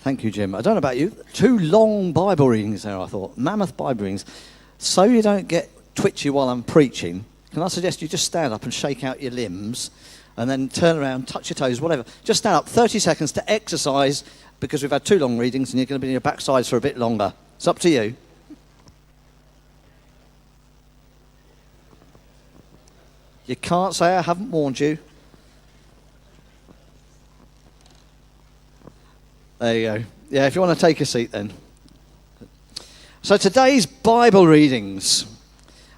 Thank you, Jim. I don't know about you. 2 long Bible readings there, I thought. Mammoth Bible readings. So you don't get twitchy while I'm preaching, can I suggest you just stand up and shake out your limbs and then turn around, touch your toes, whatever. Just stand up 30 seconds to exercise because we've had 2 long readings and you're going to be in your backsides for a bit longer. It's up to you. You can't say I haven't warned you. There you go. Yeah, if you want to take a seat then. So today's Bible readings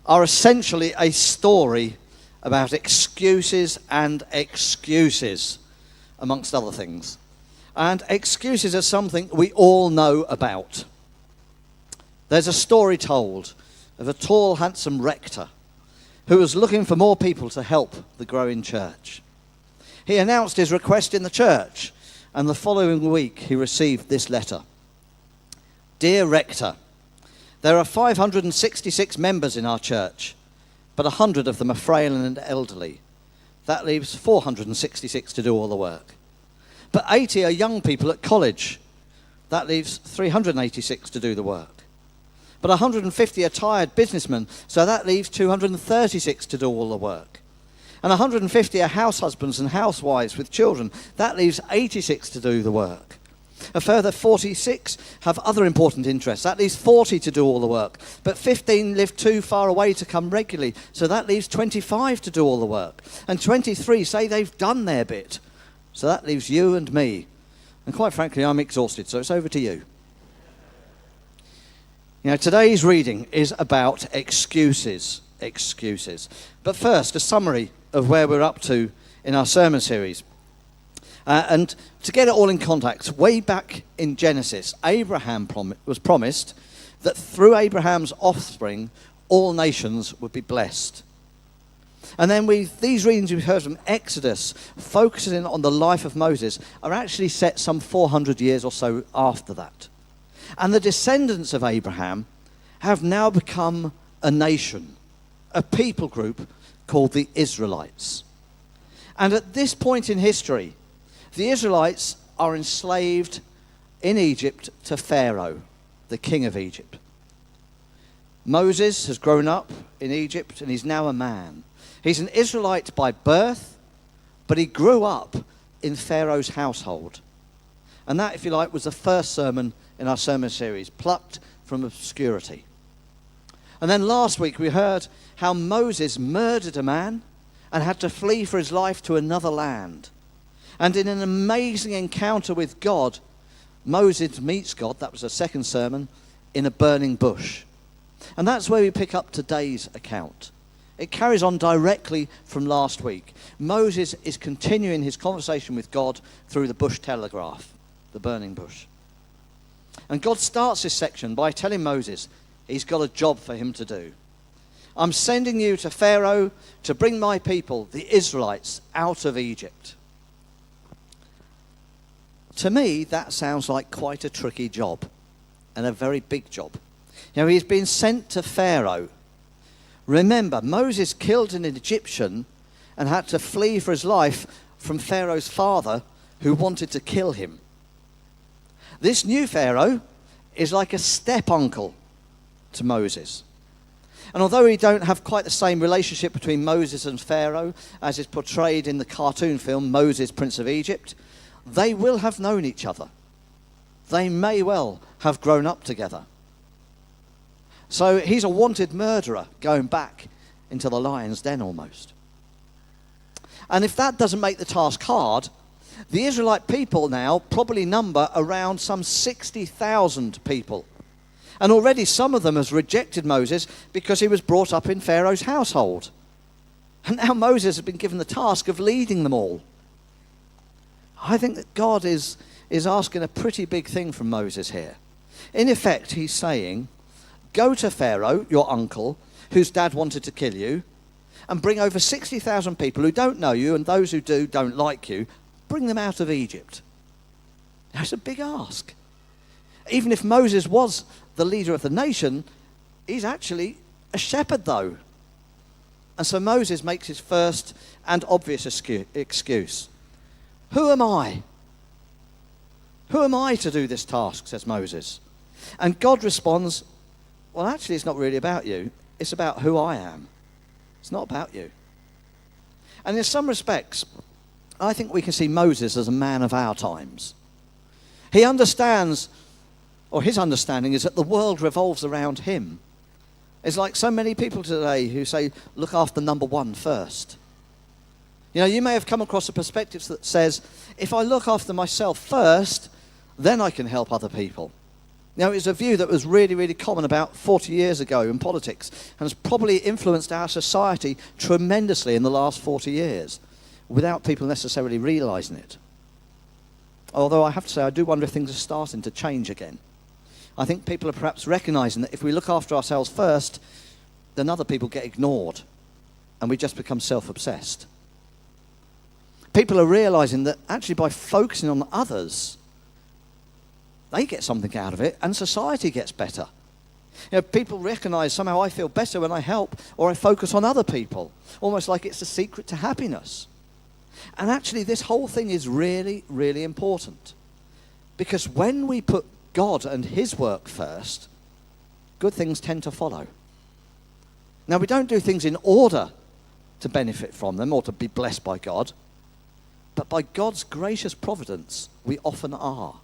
are essentially a story about excuses and excuses, amongst other things. And excuses are something we all know about. There's a story told of a tall, handsome rector who was looking for more people to help the growing church. He announced his request in the church, and the following week he received this letter. Dear Rector, there are 566 members in our church, but 100 of them are frail and elderly. That leaves 466 to do all the work. But 80 are young people at college. That leaves 386 to do the work. But 150 are tired businessmen, so that leaves 236 to do all the work. And 150 are house husbands and housewives with children. That leaves 86 to do the work. A further 46 have other important interests. That leaves 40 to do all the work. But 15 live too far away to come regularly, so that leaves 25 to do all the work. And 23 say they've done their bit, so that leaves you and me. And quite frankly, I'm exhausted, so it's over to you. You know, today's reading is about excuses. But first, a summary of where we're up to in our sermon series. And to get it all in context, way back in Genesis, Abraham was promised that through Abraham's offspring, all nations would be blessed. And then these readings we've heard from Exodus, focusing on the life of Moses, are actually set some 400 years or so after that. And the descendants of Abraham have now become a nation, a people group called the Israelites. And at this point in history, the Israelites are enslaved in Egypt to Pharaoh, the king of Egypt. Moses has grown up in Egypt and he's now a man. He's an Israelite by birth, but he grew up in Pharaoh's household. And that, if you like, was the first sermon in our sermon series, plucked from obscurity. And then last week we heard how Moses murdered a man and had to flee for his life to another land. And in an amazing encounter with God, Moses meets God, that was the second sermon, in a burning bush. And that's where we pick up today's account. It carries on directly from last week. Moses is continuing his conversation with God through the bush telegraph, the burning bush. And God starts this section by telling Moses he's got a job for him to do. I'm sending you to Pharaoh to bring my people, the Israelites, out of Egypt. To me, that sounds like quite a tricky job and a very big job. You know, he's been sent to Pharaoh. Remember, Moses killed an Egyptian and had to flee for his life from Pharaoh's father who wanted to kill him. This new Pharaoh is like a step-uncle to Moses. And although we don't have quite the same relationship between Moses and Pharaoh as is portrayed in the cartoon film Moses, Prince of Egypt, they will have known each other. They may well have grown up together. So he's a wanted murderer going back into the lion's den almost. And if that doesn't make the task hard, the Israelite people now probably number around some 60,000 people. And already some of them has rejected Moses because he was brought up in Pharaoh's household. And now Moses has been given the task of leading them all. I think that God is asking a pretty big thing from Moses here. In effect, he's saying, go to Pharaoh, your uncle, whose dad wanted to kill you, and bring over 60,000 people who don't know you, and those who do don't like you, bring them out of Egypt. Now, it's a big ask. Even if Moses was the leader of the nation, he's actually a shepherd, though. And so Moses makes his first and obvious excuse. Who am I? Who am I to do this task, says Moses. And God responds, well, actually, it's not really about you. It's about who I am. It's not about you. And in some respects, I think we can see Moses as a man of our times. He understands, or his understanding is that the world revolves around him. It's like so many people today who say, look after number one first. You know, you may have come across a perspective that says, if I look after myself first, then I can help other people. Now, it's a view that was really, really common about 40 years ago in politics and has probably influenced our society tremendously in the last 40 years without people necessarily realising it. Although I have to say, I do wonder if things are starting to change again. I think people are perhaps recognising that if we look after ourselves first, then other people get ignored and we just become self-obsessed. People are realising that actually by focusing on others, they get something out of it and society gets better. You know, people recognise somehow I feel better when I help or I focus on other people, almost like it's the secret to happiness. And actually this whole thing is really, really important. Because when we put God and his work first, good things tend to follow. Now, we don't do things in order to benefit from them or to be blessed by God, but by God's gracious providence, we often are.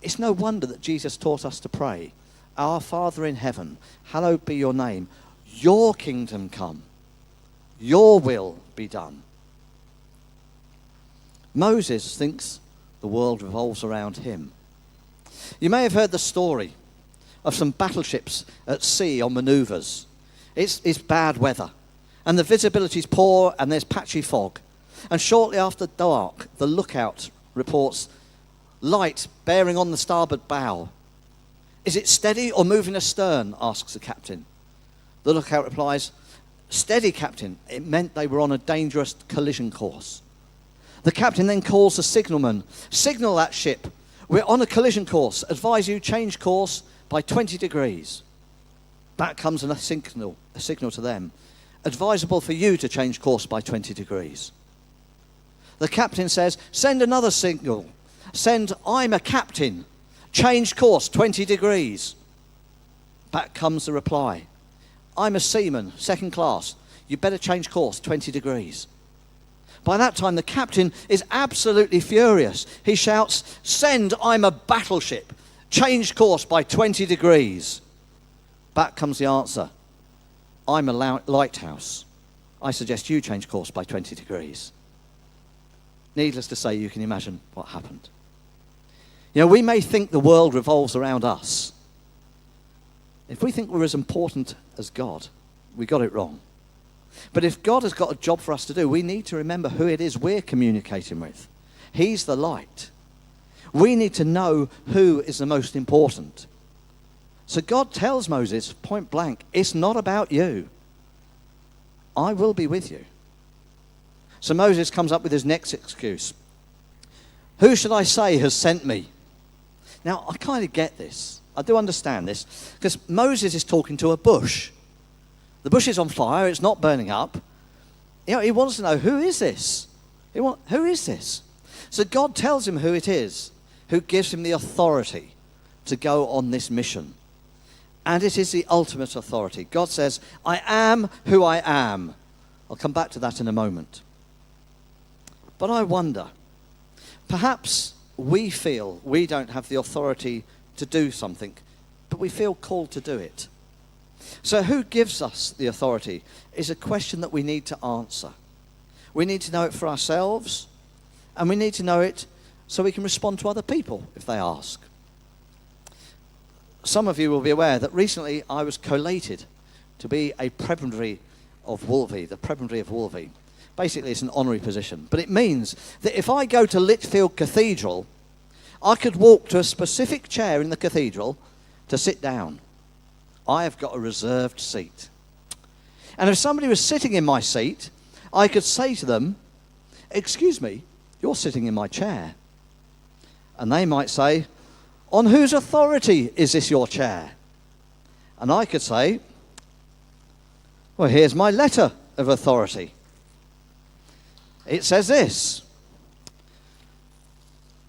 It's no wonder that Jesus taught us to pray, Our Father in heaven, hallowed be your name. Your kingdom come. Your will be done. Moses thinks the world revolves around him. You may have heard the story of some battleships at sea on manoeuvres. It's bad weather, and the visibility's poor, and there's patchy fog. And shortly after dark, the lookout reports light bearing on the starboard bow. Is it steady or moving astern? Asks the captain. The lookout replies, steady, captain. It meant they were on a dangerous collision course. The captain then calls the signalman. Signal that ship. We're on a collision course. Advise you change course by 20 degrees. Back comes a signal to them. Advisable for you to change course by 20 degrees. The captain says, send another signal. Send, I'm a captain. Change course 20 degrees. Back comes the reply. I'm a seaman, second class. You better change course 20 degrees. By that time, the captain is absolutely furious. He shouts, send, I'm a battleship. Change course by 20 degrees. Back comes the answer. I'm a lighthouse. I suggest you change course by 20 degrees. Needless to say, you can imagine what happened. You know, we may think the world revolves around us. If we think we're as important as God, we got it wrong. But if God has got a job for us to do, we need to remember who it is we're communicating with. He's the light. We need to know who is the most important. So God tells Moses, point blank, it's not about you. I will be with you. So Moses comes up with his next excuse. Who should I say has sent me? Now, I kind of get this. I do understand this. Because Moses is talking to a bush. The bush is on fire. It's not burning up. You know, he wants to know, who is this? Who is this? So God tells him who it is, who gives him the authority to go on this mission. And it is the ultimate authority. God says, I am who I am. I'll come back to that in a moment. But I wonder, perhaps we feel we don't have the authority to do something, but we feel called to do it. So who gives us the authority is a question that we need to answer. We need to know it for ourselves, and we need to know it so we can respond to other people if they ask. Some of you will be aware that recently I was collated to be a prebendary of Wolvie, the prebendary of Wolvie. Basically, it's an honorary position. But it means that if I go to Lichfield Cathedral, I could walk to a specific chair in the cathedral to sit down. I have got a reserved seat. And if somebody was sitting in my seat, I could say to them, excuse me, you're sitting in my chair. And they might say, on whose authority is this your chair? And I could say, well, here's my letter of authority. It says this.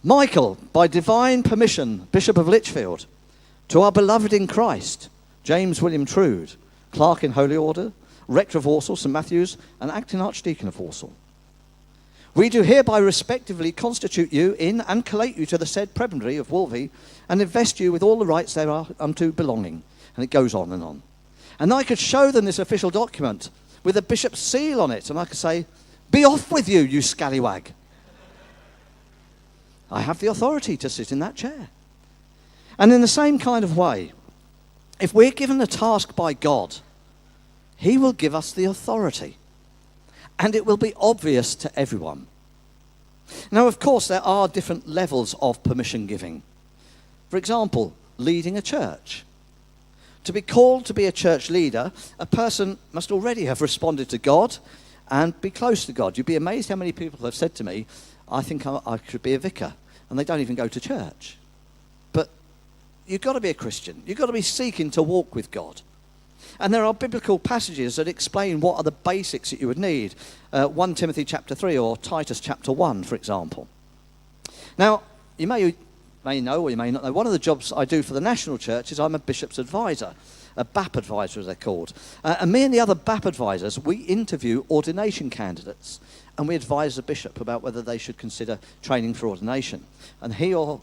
Michael, by divine permission, Bishop of Lichfield, to our beloved in Christ, James William Trude, Clerk in Holy Order, Rector of Walsall, St Matthew's, and Acting Archdeacon of Walsall. We do hereby respectively constitute you in and collate you to the said prebendary of Wolvie and invest you with all the rights thereunto belonging. And it goes on and on. And I could show them this official document with a bishop's seal on it, and I could say, be off with you, you scallywag. I have the authority to sit in that chair. And in the same kind of way, if we're given a task by God, he will give us the authority. And it will be obvious to everyone. Now, of course, there are different levels of permission giving. For example, leading a church. To be called to be a church leader, a person must already have responded to God and be close to God. You'd be amazed how many people have said to me, I think I should be a vicar, and they don't even go to church. But you've got to be a Christian. You've got to be seeking to walk with God. And there are biblical passages that explain what are the basics that you would need. 1 Timothy chapter 3 or Titus chapter 1, for example. Now, you may know or you may not know, one of the jobs I do for the national church is I'm a bishop's advisor, a BAP advisor as they're called. And me and the other BAP advisors, we interview ordination candidates and we advise the bishop about whether they should consider training for ordination. And he or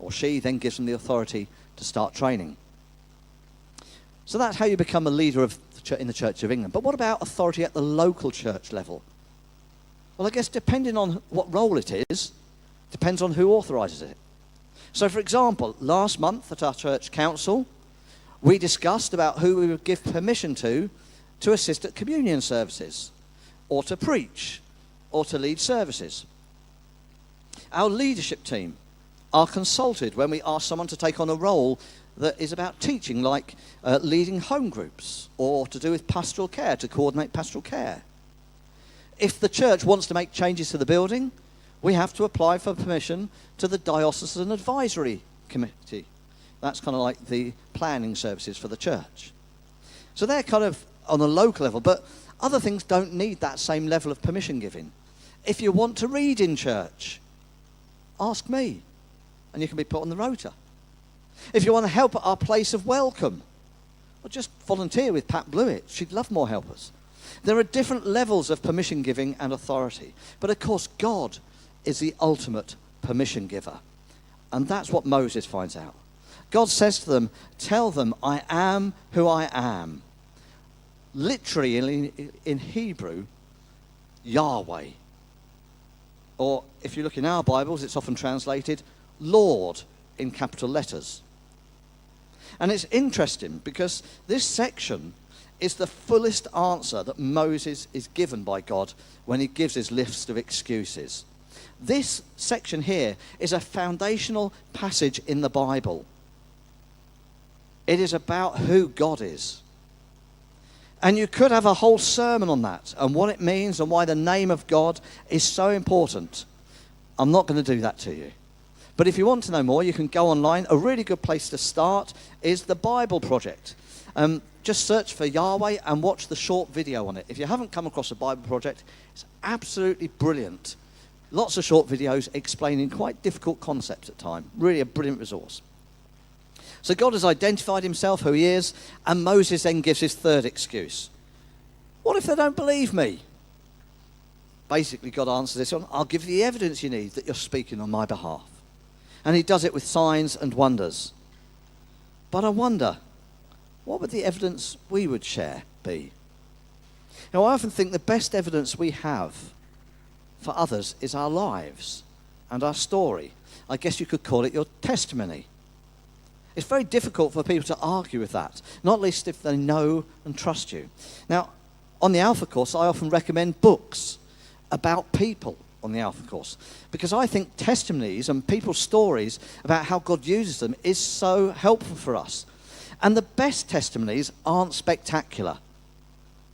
she then gives them the authority to start training. So that's how you become a leader of in the Church of England. But what about authority at the local church level? Well, I guess depending on what role it is, depends on who authorises it. So, for example, last month at our church council, we discussed about who we would give permission to assist at communion services, or to preach, or to lead services. Our leadership team are consulted when we ask someone to take on a role that is about teaching, like leading home groups, or to do with pastoral care, to coordinate pastoral care. If the church wants to make changes to the building, we have to apply for permission to the Diocesan Advisory Committee. That's kind of like the planning services for the church. So they're kind of on a local level, but other things don't need that same level of permission giving. If you want to read in church, ask me, and you can be put on the rota. If you want to help at our place of welcome, well, just volunteer with Pat Blewett. She'd love more helpers. There are different levels of permission giving and authority. But of course, God is the ultimate permission giver. And that's what Moses finds out. God says to them, tell them, I am who I am. Literally in Hebrew, Yahweh. Or if you look in our Bibles, it's often translated Lord in capital letters. And it's interesting because this section is the fullest answer that Moses is given by God when he gives his list of excuses. This section here is a foundational passage in the Bible. It is about who God is. And you could have a whole sermon on that and what it means and why the name of God is so important. I'm not going to do that to you. But if you want to know more, you can go online. A really good place to start is the Bible Project. Just search for Yahweh and watch the short video on it. If you haven't come across the Bible Project, it's absolutely brilliant. Lots of short videos explaining quite difficult concepts at times. Really a brilliant resource. So God has identified himself, who he is, and Moses then gives his third excuse. What if they don't believe me? Basically, God answers this on, I'll give you the evidence you need that you're speaking on my behalf. And he does it with signs and wonders. But I wonder, what would the evidence we would share be? Now, I often think the best evidence we have for others is our lives and our story. I guess you could call it your testimony. It's very difficult for people to argue with that, not least if they know and trust you. Now, on the Alpha course, I often recommend books about people on the Alpha course, because I think testimonies and people's stories about how God uses them is so helpful for us. And the best testimonies aren't spectacular.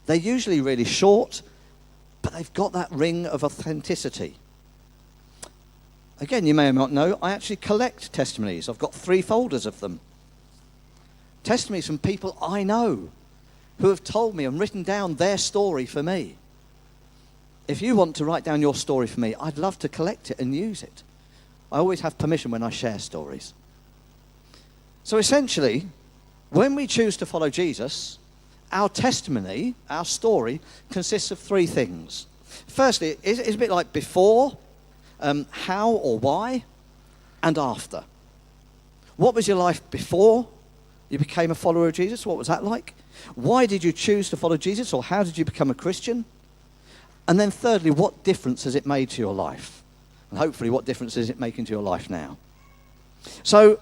They're usually really short, but they've got that ring of authenticity. Again, you may or not know, I actually collect testimonies. I've got 3 folders of them. Testimonies from people I know who have told me and written down their story for me. If you want to write down your story for me, I'd love to collect it and use it. I always have permission when I share stories. So essentially, when we choose to follow Jesus, our testimony, our story, consists of three things. Firstly, it's a bit like before, how or why, and after. What was your life before you became a follower of Jesus? What was that like? Why did you choose to follow Jesus, or how did you become a Christian? And then thirdly, what difference has it made to your life? And hopefully, what difference is it making to your life now? So,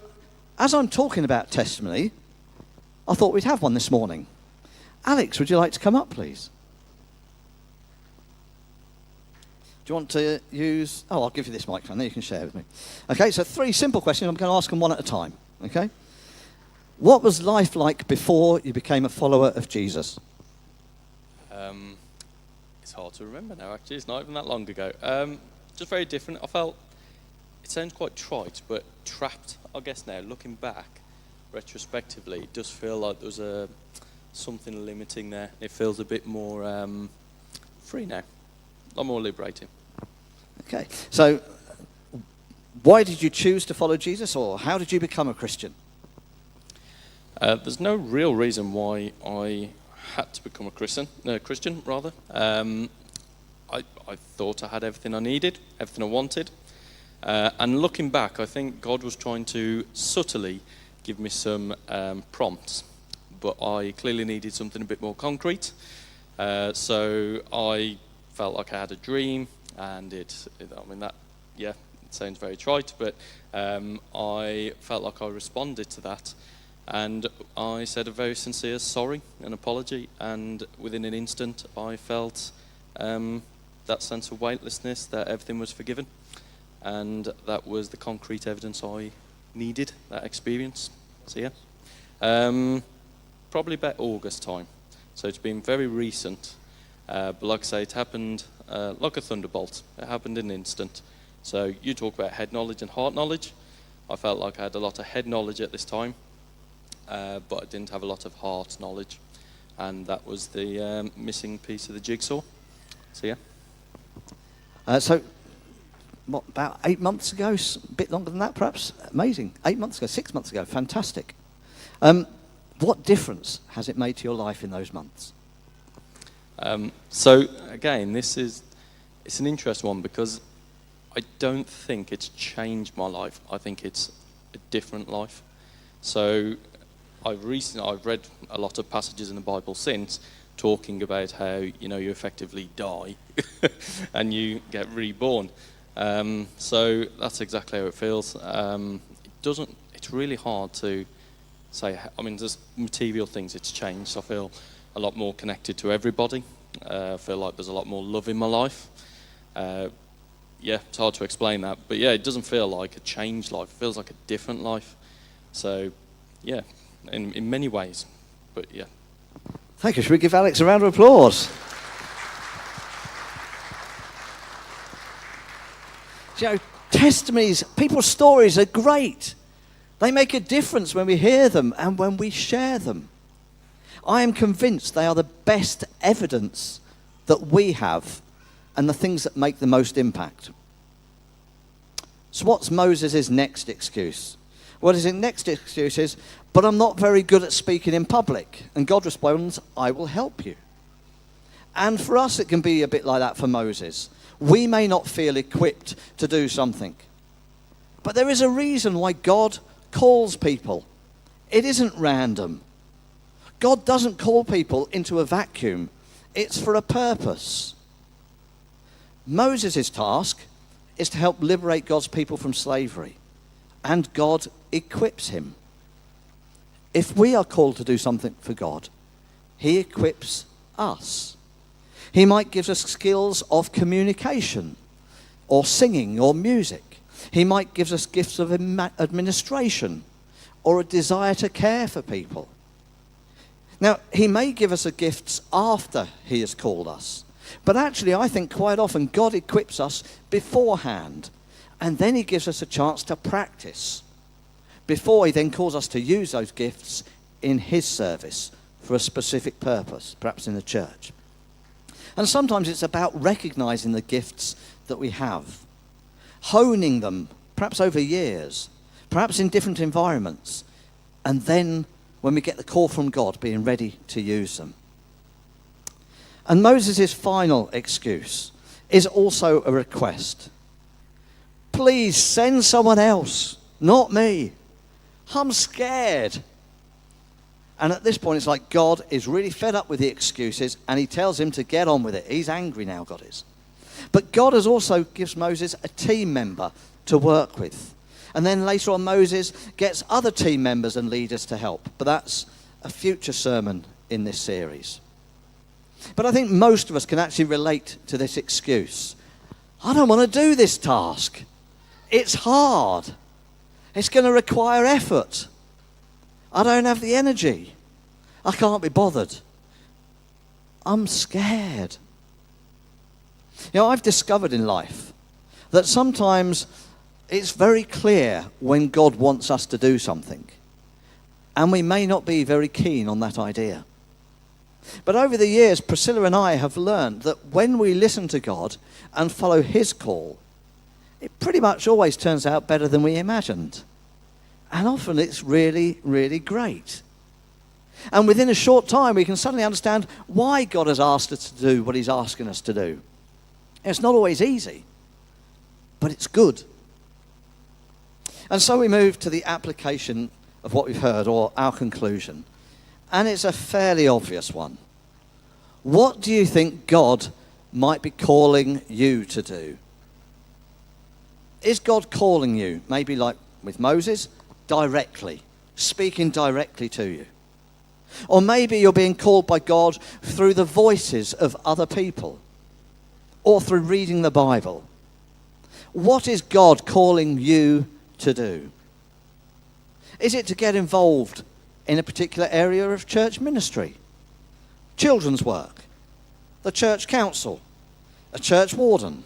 as I'm talking about testimony, I thought we'd have one this morning. Alex, would you like to come up, please? Do you want to use... Oh, I'll give you this microphone, then you can share with me. Okay, so 3 simple questions. I'm going to ask them one at a time, okay? What was life like before you became a follower of Jesus? It's hard to remember now, actually. It's not even that long ago. Just very different. I felt... It sounds quite trite, but trapped, I guess now. Looking back, retrospectively, it does feel like there was something limiting there. It feels a bit more free now. A lot more liberating. Okay, so why did you choose to follow Jesus, or how did you become a Christian? There's no real reason why I had to become a Christian. I thought I had everything I needed, everything I wanted. And looking back, I think God was trying to subtly give me some prompts, but I clearly needed something a bit more concrete. So I felt like I had a dream, and it sounds very trite, but I felt like I responded to that, and I said a very sincere sorry, an apology, and within an instant I felt that sense of weightlessness, that everything was forgiven, and that was the concrete evidence I needed, that experience. So yeah, probably about August time, so it's been very recent. But like I say, it happened like a thunderbolt. It happened in an instant. So you talk about head knowledge and heart knowledge. I felt like I had a lot of head knowledge at this time, but I didn't have a lot of heart knowledge. And that was the missing piece of the jigsaw. So yeah. So, what, about 8 months ago? A bit longer than that, perhaps? Amazing. 8 months ago, 6 months ago. Fantastic. What difference has it made to your life in those months? So again, it's an interesting one, because I don't think it's changed my life. I think it's a different life. So I've read a lot of passages in the Bible since, talking about how you effectively die and you get reborn. So that's exactly how it feels. It's really hard to say. I mean, there's material things it's changed. I feel a lot more connected to everybody. I feel like there's a lot more love in my life. It's hard to explain that, but yeah, it doesn't feel like a changed life. It feels like a different life. So, yeah, in many ways, but yeah. Thank you. Should we give Alex a round of applause? Testimonies, people's stories are great. They make a difference when we hear them and when we share them. I am convinced they are the best evidence that we have and the things that make the most impact. So what's Moses' next excuse? Well, his next excuse is, but I'm not very good at speaking in public. And God responds, I will help you. And for us, it can be a bit like that for Moses. We may not feel equipped to do something. But there is a reason why God calls people. It isn't random. God doesn't call people into a vacuum. It's for a purpose. Moses' task is to help liberate God's people from slavery. And God equips him. If we are called to do something for God, he equips us. He might give us skills of communication, or singing, or music. He might give us gifts of administration, or a desire to care for people. Now, he may give us the gifts after he has called us. But actually, I think quite often God equips us beforehand. And then he gives us a chance to practice before he then calls us to use those gifts in his service for a specific purpose, perhaps in the church. And sometimes it's about recognizing the gifts that we have, honing them perhaps over years, perhaps in different environments, and then when we get the call from God, being ready to use them. And Moses' final excuse is also a request. Please send someone else, not me. I'm scared. And at this point, it's like God is really fed up with the excuses, and he tells him to get on with it. He's angry now, God is. But God has also gives Moses a team member to work with. And then later on, Moses gets other team members and leaders to help. But that's a future sermon in this series. But I think most of us can actually relate to this excuse. I don't want to do this task. It's hard. It's going to require effort. I don't have the energy. I can't be bothered. I'm scared. You know, I've discovered in life that sometimes it's very clear when God wants us to do something, and we may not be very keen on that idea. But over the years, Priscilla and I have learned that when we listen to God and follow his call, it pretty much always turns out better than we imagined. And often it's really, really great. And within a short time, we can suddenly understand why God has asked us to do what he's asking us to do. It's not always easy, but it's good. And so we move to the application of what we've heard, or our conclusion. And it's a fairly obvious one. What do you think God might be calling you to do? Is God calling you, maybe like with Moses, directly, speaking directly to you? Or maybe you're being called by God through the voices of other people, or through reading the Bible. What is God calling you to do? Is it to get involved in a particular area of church ministry, children's work, the church council, a church warden,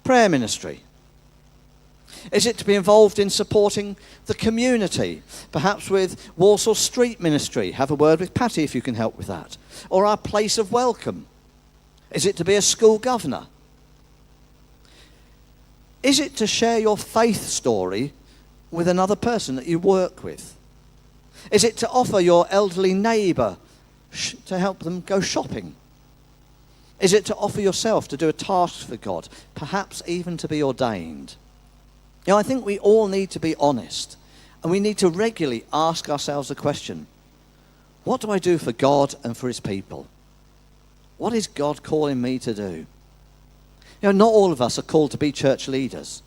prayer ministry? Is it to be involved in supporting the community, perhaps with Walsall Street Ministry? Have a word with Patty if you can help with that. Or our place of welcome. Is it to be a school governor? Is it to share your faith story with another person that you work with? Is it to offer your elderly neighbour to help them go shopping? Is it to offer yourself to do a task for God, perhaps even to be ordained? You know, I think we all need to be honest, and we need to regularly ask ourselves the question, what do I do for God and for his people? What is God calling me to do? You know, not all of us are called to be church leaders.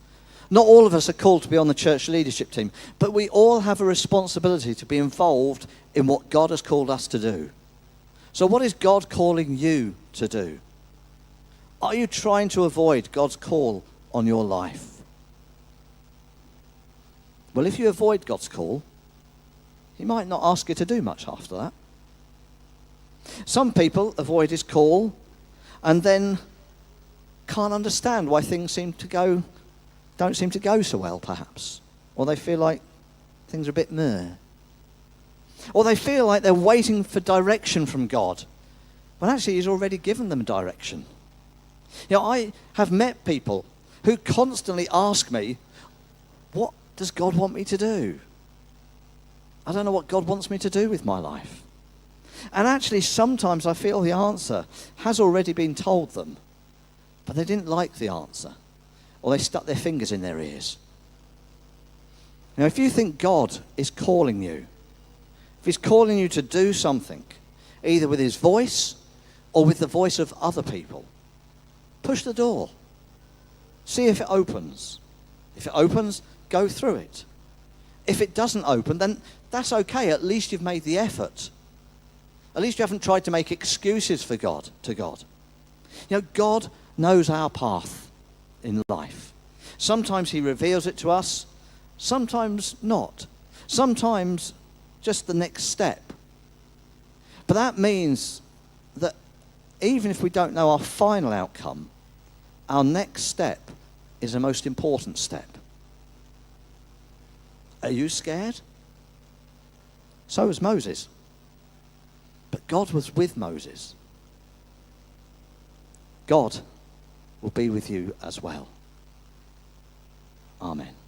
Not all of us are called to be on the church leadership team, but we all have a responsibility to be involved in what God has called us to do. So what is God calling you to do? Are you trying to avoid God's call on your life? Well, if you avoid God's call, he might not ask you to do much after that. Some people avoid his call and then can't understand why things don't seem to go so well, perhaps. Or they feel like things are a bit meh. Or they feel like they're waiting for direction from God, when actually he's already given them direction. You know, I have met people who constantly ask me, what does God want me to do? I don't know what God wants me to do with my life. And actually, sometimes I feel the answer has already been told them, but they didn't like the answer, or they stuck their fingers in their ears. Now, if you think God is calling you, if he's calling you to do something, either with his voice or with the voice of other people, push the door. See if it opens. If it opens, go through it. If it doesn't open, then that's okay. At least you've made the effort. At least you haven't tried to make excuses for God, to God. You know, God knows our path in life. Sometimes he reveals it to us, sometimes not. Sometimes just the next step. But that means that even if we don't know our final outcome, our next step is the most important step. Are you scared? So was Moses. But God was with Moses. God will be with you as well. Amen.